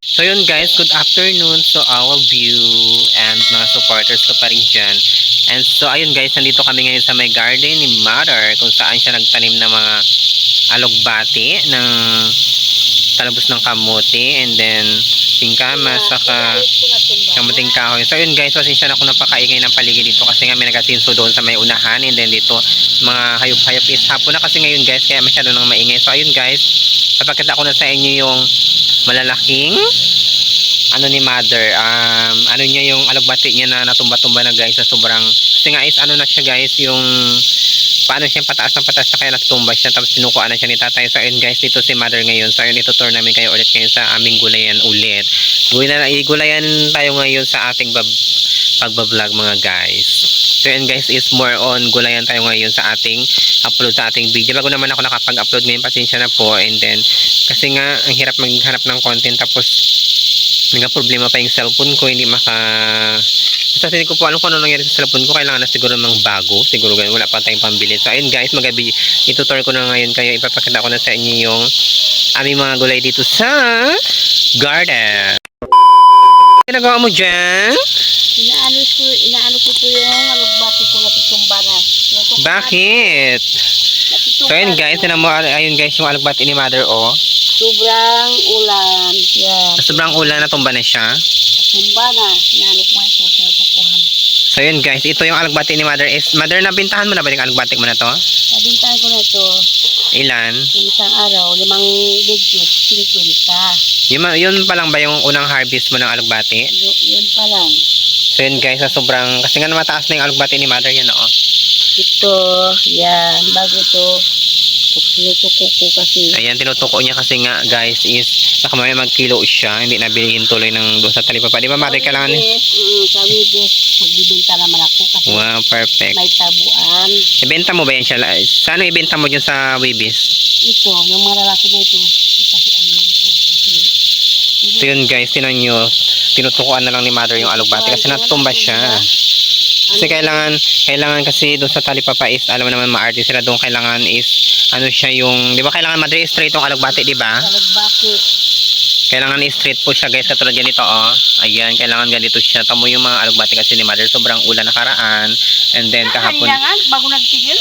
So yun guys, good afternoon to all of you and mga supporters ko pa rin dyan. And so ayun guys, nandito kami ngayon sa may garden ni Mother kung saan siya nagtanim ng mga alugbati ng talabos ng kamote and then singkamas saka kamuting kahoy. So yun guys, pasensya na ako napakaingay ng paligid dito kasi nga may nagasinso doon sa may unahan and then dito mga hayop-hayop is hapon na kasi ngayon guys kaya masyado nang maingay. So ayun guys, papakita ko na sa inyo yung malalaking ano ni Mother, ano niya yung alugbati niya na natumba-tumba na guys sa sobrang, kasi nga is ano na siya guys, yung paano siya pataas ng pataas na kaya natumba siya tapos sinukuan na siya ni tatay. So ayun guys, dito si Mother ngayon. So ayun, itutur namin kayo ulit ngayon sa aming gulayan ulit. Gulayan tayo ngayon sa ating pagbablog mga guys. So yun guys, is more on gulayan tayo ngayon sa ating upload sa ating video. Bago naman ako nakapag-upload ngayon, pasensya na po. And then kasi nga ang hirap maghanap ng content tapos nagka-problema pa yung cellphone ko, hindi basta hindi ko po alam kung ano nangyari sa cellphone ko, kailangan na siguro ng bago, siguro ganun, wala pa tayong pambili. So ayun guys, itutur ko na ngayon kayo, ipapakita ko na sa inyo yung aming mga gulay dito sa garden. Ginagawa mo dyan? Inaano ko to yung alugbati ko na tutumba na. Bakit? So ayun guys, ayun guys yung alugbati ni Mother oh. Sobrang ulan. Yan. Sobrang ulan, natumba na siya. Tumba na. Inaano ko nga ito sa tukuhan. So yun guys, ito yung alugbati ni Mother. Mother, nabintahan mo na ba yung alugbati mo na to? Nabintahan ko na ito. Ilan? Yung isang araw, 5 digit, 50. Yun pa lang ba yung unang harvest mo ng alugbati? Yun pa lang. So yun guys, sa sobrang, kasi nga mataas na yung alugbati ni Mother yan oh. Ito, yan, bago to. Tinutuko ko kasi. Ayan, tinutuko niya kasi nga guys is nakamaya mag-kilo siya, hindi nabilihin tuloy ng doon sa talipapa. Di ba Mother, kailangan sa Wibis, magbibenta naman ako kasi wow, perfect. may tabuan. Ibenta mo ba yan siya? Saan ibenta mo dyan sa Wibis? Ito, yung mga lalaki na ito. Kasi ano ito. So yun guys, tinan nyo, tinutukuan na lang ni Mother yung alugbati kasi natutumba siya. Kasi kailangan kasi doon sa talipapa is, alam mo naman maarte sila doon, kailangan is ano siya yung, di ba kailangan Mother straight yung alugbati, di ba? Alugbati. Kailangan straight po siya guys, katulad ganito oh. Ayan, kailangan ganito siya. Tamo yung mga alugbati kasi ni Mother, sobrang ulan nakaraan. And then kahapon, bago nagtigil,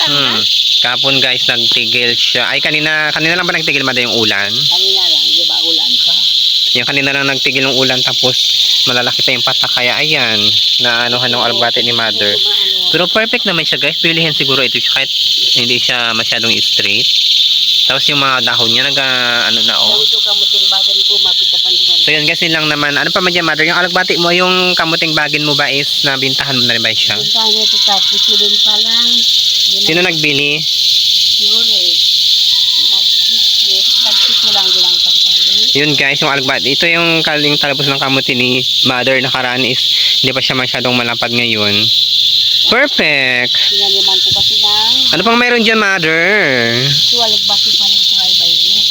kahapon guys, nagtigil siya. Ay, kanina lang ba nagtigil Mother yung ulan? Kanina lang, di ba ulan pa? Yung kanina lang nagtigil yung ulan tapos malalaki pa yung patak, kaya ayan, na anuhan ng alugbati ni Mother. Pero perfect naman siya guys, pilihin siguro ito siya kahit hindi siya masyadong straight. Tapos yung mga dahon niya ano na oh. Ito kamuting bagan ko, mapitapan din. So yun guys, yun lang naman. Ano pa man dyan Mother, yung alugbati mo, yung kamuting bagin mo ba is nabintahan mo na rin ba siya? Bintahan ito tapos yun pa lang. Sino nagbili? Yun eh. Nag-tagtito lang din ang pagpali. Yun guys, yung alugbati. Ito yung talabos ng kamuti ni Mother nakaraan is hindi pa siya masyadong malapad ngayon. Perfect! Sinaliman ko kasi ng Ano pang meron dyan Mother? alugbati pa rin ito ay violet.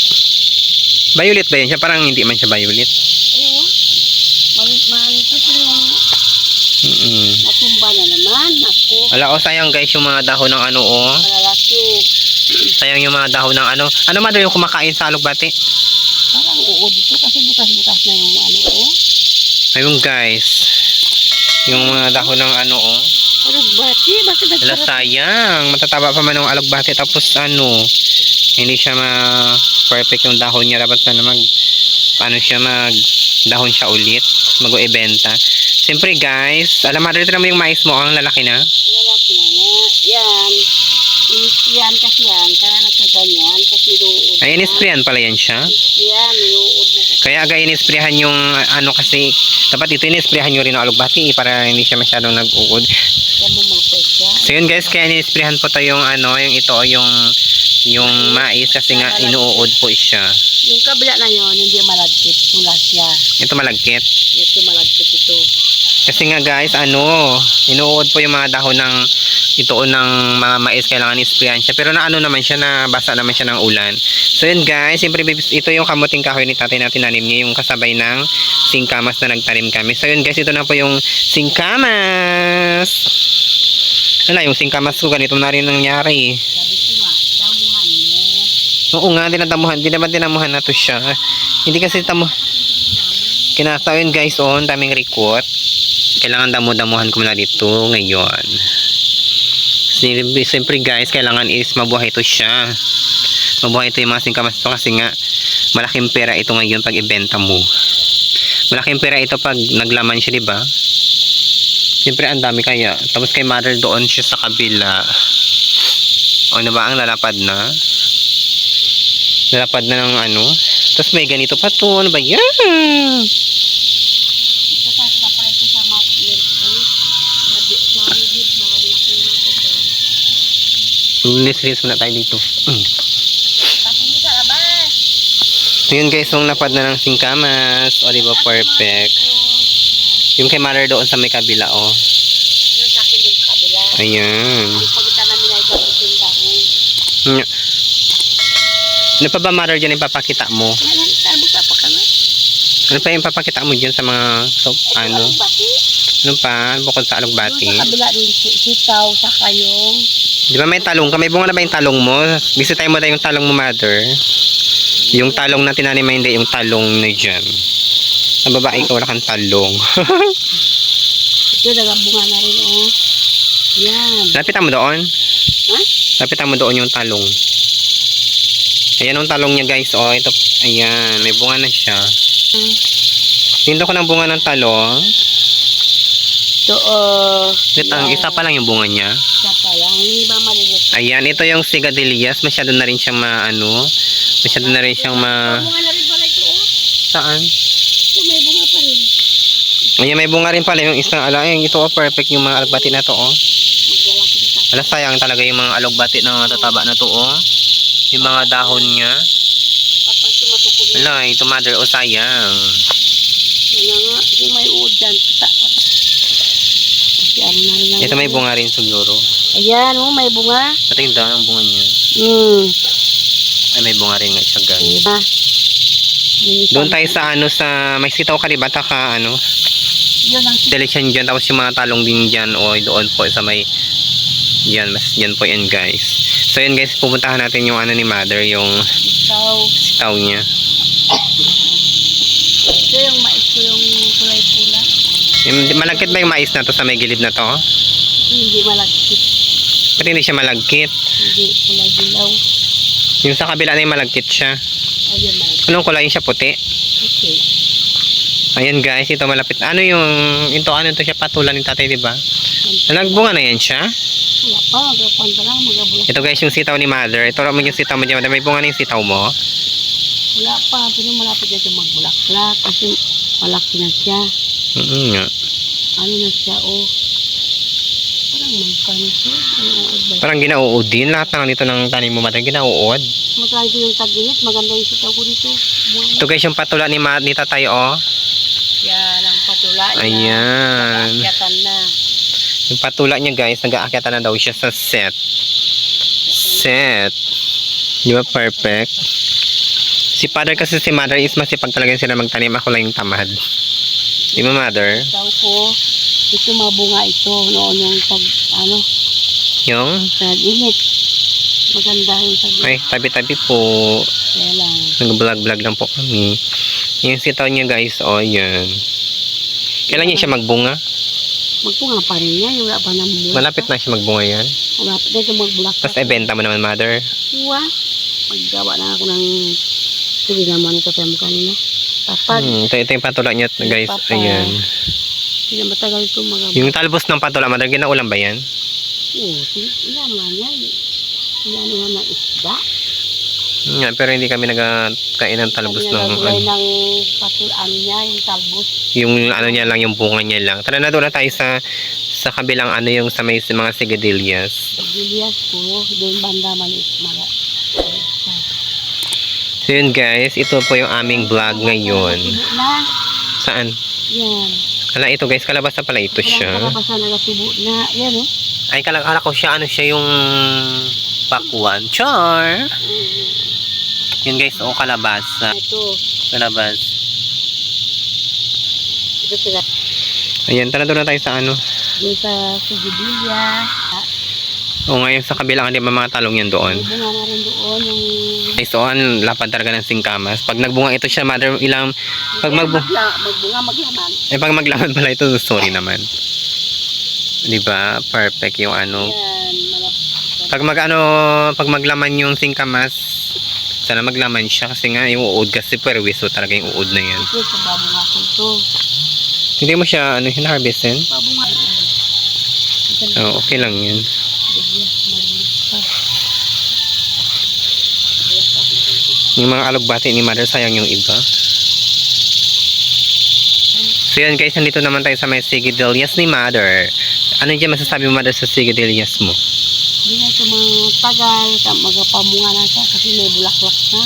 Violet ba yun siya? Parang hindi man siya violet. Ayun. Malipit yung natumba na naman. Ako. Wala o, sayang guys yung mga dahon ng ano o. Malalaki. Sayang yung mga dahon ng ano. Ano Mother yung kumakain sa alugbati? Parang uod ito kasi butas-butas na yung ano o. Ayun guys. Yung mga dahon ng ano o. Alugbati? Bakit Wala, sayang. Matataba pa man ng alugbati tapos ano. Hindi siya perfect yung dahon niya. Dapat na dahon siya ulit. Mag-ibenta. Siyempre guys, alam Mother, ito naman yung mais mo. Ang lalaki na. Lalaki na nga. Yan. Inisprayan kasi yan. Kaya nagkaganyan. Kasi inuud. Ay, inisprayan pala yan siya. Yan, inuud na kasi. Kaya agad inisprayan yung ano kasi, dapat ito inisprayan nyo rin ng alugbati para hindi siya masyadong nag-uod. Kaya mamatay siya. So yun guys, kaya inisprayan po tayo yung ano, yung ito, yung mais kasi nga inuud po siya. Yung kabila na yon hindi malagkit. Pula siya. Ito malagkit. Ito malagkit ito. Kasi nga guys, inuud po yung mga dahon ng ng mga mais, kailangan isprayan siya. Pero na ano naman siya, na basa naman siya ng ulan. So yun guys, siyempre ito yung kamuting kahoy ni tatay na tinanim niya, yung kasabay ng singkamas na nagtanim kami. So yun guys, ito na po yung singkamas. Wala, yung singkamas ko, ganito na rin nangyari. Sabi ko nga, damuhan mo. Oo nga, dinadamuhan. Di naman dinamuhan na to siya. Hindi kasi Kinasa yun guys, oh, ang daming rikot. Kailangan damo-damuhan ko muna dito ngayon. Siyempre guys, kailangan is mabuhay ito siya. Mabuhay ito yung mga singkamas ito kasi nga malaking pera ito ngayon pag ibenta mo. Malaking pera ito pag naglaman siya, diba? Siyempre ang dami kaya. Tapos kay mother doon siya sa kabila. O na ba ang lalapad na? Lalapad na ng ano. Tapos may ganito pa to. Ano ba yan? Linis muna tayo dito. So yun guys, yung napad na ng singkamas. O diba perfect. Yung kay mother doon sa may kabila, oh. Yung sa akin doon sa kabila. Ayan. Ang pagkita namin ay kabutin dahon. Ano pa ba mother dyan ipapakita mo? Yan, talbos pa kami. Ano pa yung ipapakita mo dyan sa mga ano? Bati. Ano pa? Bukod sa alugbati? Doon sa kabila din sitaw, saka yung... Di ba may talong ka? May bunga na ba yung talong mo? Bisitahin mo tayo yung talong mo, mother. Yung talong na tinanim mo, hindi yung talong na dyan. Ang babae ka, wala kang talong. Ito, nagabunga na rin, oh. Yan. Lapitan mo doon. Ha? Lapitan mo doon yung talong. Ayan ang talong niya, guys. Oh, ito. Ayan, may bunga na siya. Tinto ko ng bunga ng talong. Ito, Isa pa lang yung bunga niya. Isa pa lang. Hindi ba malilit? Ayan, ito yung sigadilyas. Masyado na rin siyang masyado na rin siyang Bunga na rin pala ito, oh. Saan? Ito, may bunga pa rin. Ayan, may bunga rin pala yung isang alaing. Ito, oh, perfect yung mga alugbati na to, oh. Maglalaki na tayo. Wala, sayang talaga yung mga alugbati na tataba na to, oh. Yung mga dahon niya. Kapag tumatukunin. Wala, ito mother, oh, sayang. Yan nga, kung may uod dyan, kita. Kasi ano na rin. Ito may bunga rin siguro. Ayan, oh, may bunga. Patingin daw ang bunga niya. Ay, may bunga rin nga siya, gan. Diba? Doon tayo sa ano, sa may sitaw ka, diba? Taka, ano, Yun ang delicious dyan. Tapos yung mga talong din dyan, o doon po sa may, yan, mas dyan po yan, guys. So, yan, guys, pupuntahan natin yung ano ni mother, yung sitaw. sitaw niya. Ito yung mais ko yung kulay pula. Malagkit ba yung mais na to sa may gilid na to? Hindi malagkit. Pati hindi siya malagkit. Hindi kulay dilaw. Yung sa kabila na yung malagkit siya. Ayun malagkit. Anong kulay siya? Puti? Okay. Ayan guys, ito malapit. Ano yung, ano to siya, patulan ni tatay, diba? Nagbunga na yan siya. Wala pa, magkakuan pa lang, magabulak. Ito guys, yung sitaw ni mother. Ito mo yung sitaw mo dyan. May bunga na yung sitaw mo. Wala pa, pero malapit na siya magbulaklak kasi malaki na siya. Nga. Ano na siya, oh. Parang magkano siya. Uod ba? Parang ginauod din. Lahat na lang dito ng tanim mo, mother. Ginauod. Magkano yung tag-init, maganda yung sitaw ko dito. Ito guys, yung patula ni tatay, oh. Yan ang patula niya. Ayan. Nag-aakyatan na. Yung patula niya guys, nag-aakyatan na daw siya sa set. Set. Di ba perfect? Si father kasi si mother is masipag talaga sila magtanim. Ako lang yung tamad. Di ba mother? Sitaw ko, ito mabunga ito. Noon yung ano, Yung? tag-init. Maganda yung tag-init. Ay, tabi-tabi po. Kaya lang. Nag-vlog-vlog lang po kami. Yung sitaw niya guys, oh yan. Kailan niya siya magbunga? Magbunga pa rin yan. Wala pa namumulak. Malapit na siya magbunga yan. Malapit na ito magbulak. Tapos ibenta mo naman mother. Uwa. Maggawa na ako ng sige naman ito tayo mo kanina. Tapad. Ito yung patula niya guys. Papa. Ayan. Hindi na matagal ito magagawa. Yung talbos ng patula mother, ginaulam ba yan? Oo. Ilaman yan. Ilaman ng isda. Nga, pero hindi kami nagkain ng talbos ng Nagagulay ng patulaan niya. Yung talbos. yung ano niya lang, yung bunga niya lang. Tara na doon na tayo sa kabilang ano yung sa may mga sigadilyas. Julius ko. Doon banda maliit. So yun guys, ito po yung aming vlog ngayon. Tibo na. Saan? Yan. Ala ito guys, kalabasa pala ito siya. Walang kalabasa na natibo na. Yan oh. Ay kala ko siya, ano siya yung pakwan. Char! Yun guys, oh kalabasa. Ito. Kalabas. Ito sila. Ayan, tara doon na tayo sa ano. Doon sa Sigidilla. O ngayon sa kabilang, hindi ba mga talong yan doon? May bunga na rin doon. Yung So, ang lapad talaga ng singkamas. Pag nagbunga ito siya, mother, pag Magbunga, maglaman. pag maglaman pala ito, sorry naman. Di ba? Perfect yung ano. Yan, malapit. Pag maglaman yung singkamas, sana maglaman siya kasi nga yung uod kasi perwiso talaga yung uod na yan. Ito, pababunga ko ito. Hindi mo siya hinarvestin? Pabunga. Oh, okay lang yan. Yung mga alugbati ni mother, sayang yung iba. So yan guys, nandito naman tayo sa may sigidillas ni mother. Ano dyan masasabi mo mother sa sigidillas mo? Hindi na ito tagal, magapamunga na siya kasi may bulaklak na.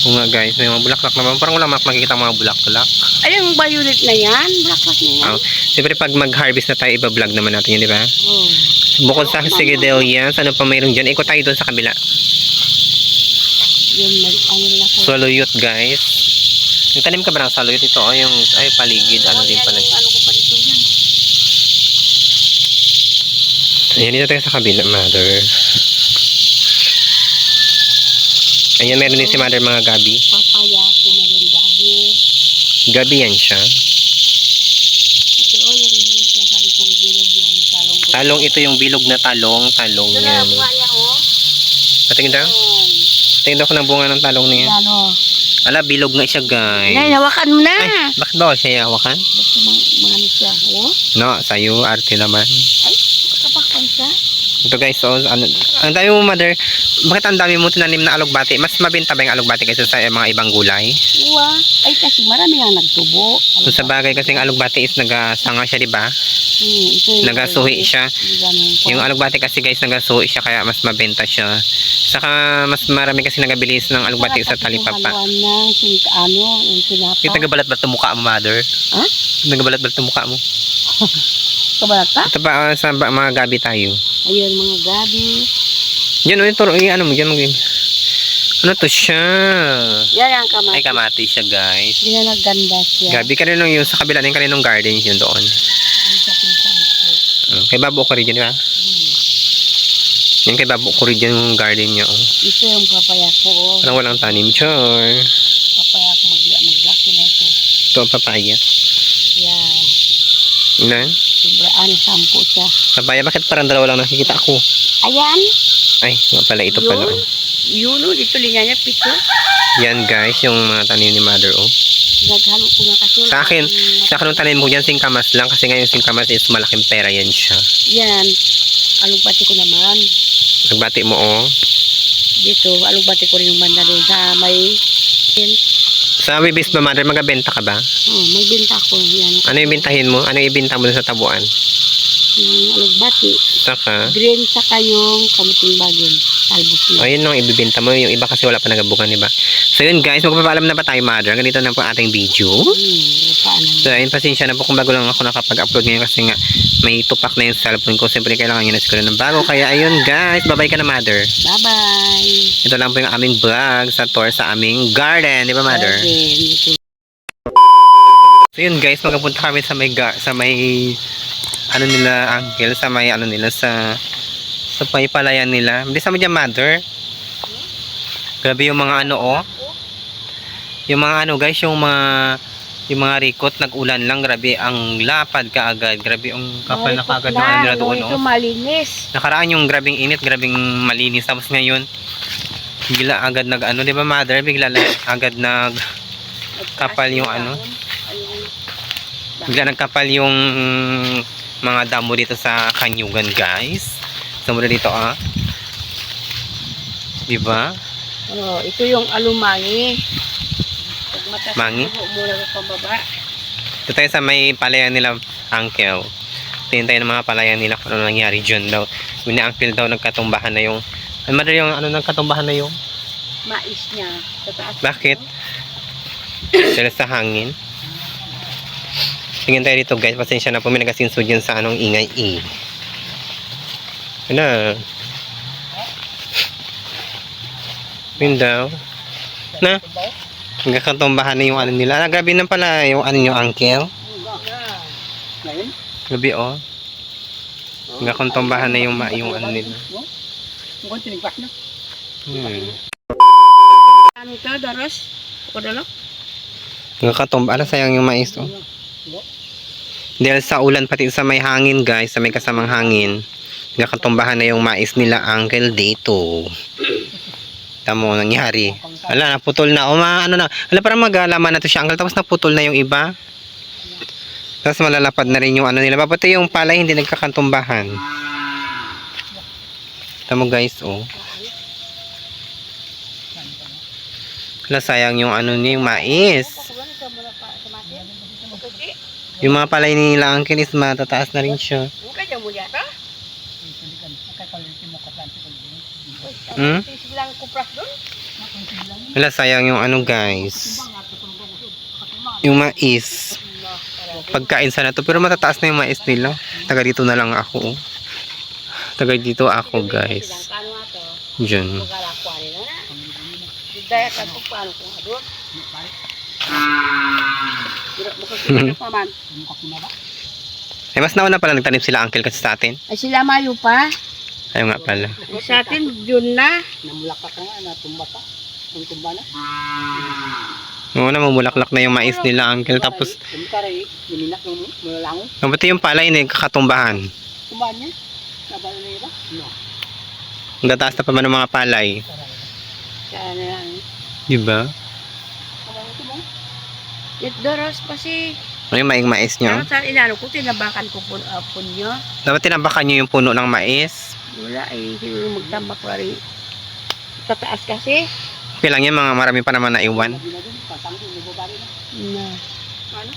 Oo nga guys, may mga bulaklak naman. Parang wala makikita mga bulaklak. Ay, yung violet na yan, bulaklak na yan. Oh, siyempre pag mag-harvest na tayo, iba-vlog naman natin yun, di ba? Oh. Bukod sa sigidillas, ano pa mayroon dyan? Ikot tayo doon sa kabila. Yun, ano na ko. Saluyot guys. Nagtanim ka ba ng saluyot? Ito, oh, yung paligid, ano din pala. Ano ko pa dito yan? Ayan, dito tayo sa kabila, mother. Ayan, meron din si mother mga gabi. Papaya ko meron gabi. Gabi yan siya. Ito, yung sinasabi kong bilog yung talong ko. Talong, ito yung bilog na talong. Talong Ito na, yan. bunga niya, oh. Patingin daw? Yan. Tingin daw ko ng bunga ng talong niya. Ano? Ala, bilog nga siya, guys. Nay, hawakan mo na. Ay, bakit ba siya hawakan? Basta mga siya, oh. No, sa'yo, arte naman. Ay, kapakpan siya. Ito guys, so, ang dami mo, mother. Bakit ang dami mo tinanim na alugbati? Mas mabenta ba yung alugbati kaysa sa mga ibang gulay? Uwa. Ay, kasi marami nga nagtubo. So, sa bagay kasi ang alugbati is nagasanga siya, di ba? Ito yung Nagasuhi siya. Yung Yung alugbati kasi guys, nagasuhi siya kaya mas mabenta siya. Saka mas marami kasi nagabilis ng alugbati sa talipapa. Yung yung sinapa. Yung nagabalat-balat ang mukha mo, mother. Ha? Nagabalat-balat ang mukha mo. Kabalata? Ito pa, sa mga gabi tayo. Ayun, mga gabi. Yan, ito, ano mo, yan, ano to siya? Yan ang kamay. Ay, kamati siya, guys. Hindi na nagganda siya. Gabi ka rin yung sa kabila ng kaninong garden yun doon. Ay, sa pinsan ko. Kay Babo ko rin dyan, di ba? Yan kay Babo ko rin dyan yung garden niya, oh. Ito yung papaya ko, oh. Parang walang tanim, char. Papaya ko maglaki na ito. Ito ang papaya. Yan. Ilan? Sobraan, 10 siya. Papaya, bakit parang dalawa lang nakikita ako? Ayan. Ay, nga pala, ito pala, oh. Yun, oh. Dito linya niya, 7. Yan, guys, yung mga tanim ni mother, oh. Naghalo ko na kasi. Sa akin nung tanim mo dyan, singkamas lang. Kasi ngayon singkamas is malaking pera yan siya. Yan. Alugbati ko naman. Nagbati mo, oh. Dito, alugbati ko rin yung banda doon sa may... Sa Wibis ba, mother, magabenta ka ba? Oh, may binta ko. Yan. Ano yung bintahin mo? Ano yung ibinta mo sa tabuan? Yung alugbati. Saka, Green saka yung kamuting bagin. Talbos o na. yun yung ibibinta mo. Yung iba kasi wala pa nagabukan, diba? So yun guys, magpapaalam na ba tayo, mother? Ganito na po ating video. Paalam. So ayun, pasensya na po kung bago lang ako nakapag-upload ngayon kasi nga may tupak na yung cellphone ko. Siyempre kailangan nyo na siguro ng bago. Kaya ayun guys, bye-bye ka na, mother. Bye-bye. Ito lang po yung aming vlog sa tour sa aming garden, di ba, mother? Ito. So yun guys, magpunta kami sa may ano nila, uncle, sa may ano nila sa may palayan nila. Hindi sa mga mother. Grabe yung mga ano, oh. Yung mga ano guys, yung mga rikot, nag-ulan lang, grabe ang lapad kaagad. Grabe yung kapal na kaagad ng ano nila doon, Ito oh. malinis. Nakaraan yung grabing init, grabing malinis. Tapos ngayon, bigla agad nag ano, di ba, mother? Bigla agad nag kapal yung ano. Bigla nagkapal yung mga damo dito sa Kanyugan, guys. Sa mula dito, ah. Di ba? Oh, ito yung alumangi. Mangi? Mula sa pababa. Ito tayo sa may palayan nila, uncle. Tingin tayo ng mga palayan nila kung ano nangyari dyan daw. Yung uncle daw, nagkatumbahan na yung mother, yung ano, nagkatumbahan na yung Mais niya. Sa taas. bakit? Dahil sa hangin. Tingin tayo dito guys, pasensya na po, may nagasinso dyan sa anong ingay ano? Yun daw. Na? Nagkatumbahan na yung ano nila. Grabe na pala yung ano nyo, uncle. Grabe, oh. Nagkatumbahan na yung ano nila. Ano to, Doros? Kodolo? Nakatumba. Ala, sayang yung mais, oh. Dahil sa ulan, pati sa may hangin, guys, sa may kasamang hangin, nakatumbahan na yung mais nila, Uncle, dito. Tamo, nangyari. Ala, naputol na. O, ano na. Ala, parang magalaman na to siya, Uncle. Tapos naputol na yung iba. Tapos malalapad na rin yung ano nila. Pati yung palay, hindi nagkakantumbahan. Tamo, guys, oh. Ala, sayang yung ano niya, yung mais. Yung mga palay nila, Uncle, is matataas na rin siya. Bukan jam mulia ta? Hmm? Silang kupras doon. Wala, sayang yung ano, guys. Yung mais. Pagkain sana to. Pero matataas na yung mais nila. Taga dito na lang ako, oh. Taga dito ako, guys. Kano ato? Diyan. Pagalakuan nila na. Didaya ka kung paano kung adon. Bukan pa man. Ay, mas nauna pala nagtanim sila, Uncle, kasi sa atin. Ay sila mayo pa. Ayaw nga pala. Sa atin yun na. Namulak ka nga, natumba ka. Ang tumba na. Oo na, mamulaklak na yung mais nila, Uncle. Tapos, Kumkari, yuninak ng malalangon. pati yung palay, hindi kakatumbahan. Tumbaan niya. Nabala na iba? No. Ang tataas na pa man ng mga palay. Kaya na yan. Diba? Nabala ito mo? It Doros pa si. Ano yung maing mais nyo? Ano sa inano ko, tinabakan ko punyo. Dapat tinabakan nyo yung puno ng mais. Wala ay hindi magtambak pa rin. Tataas kasi. Okay lang yan, mga marami pa naman naiwan. Sabi na dun, pasangkin, nababari na. Na. Ano?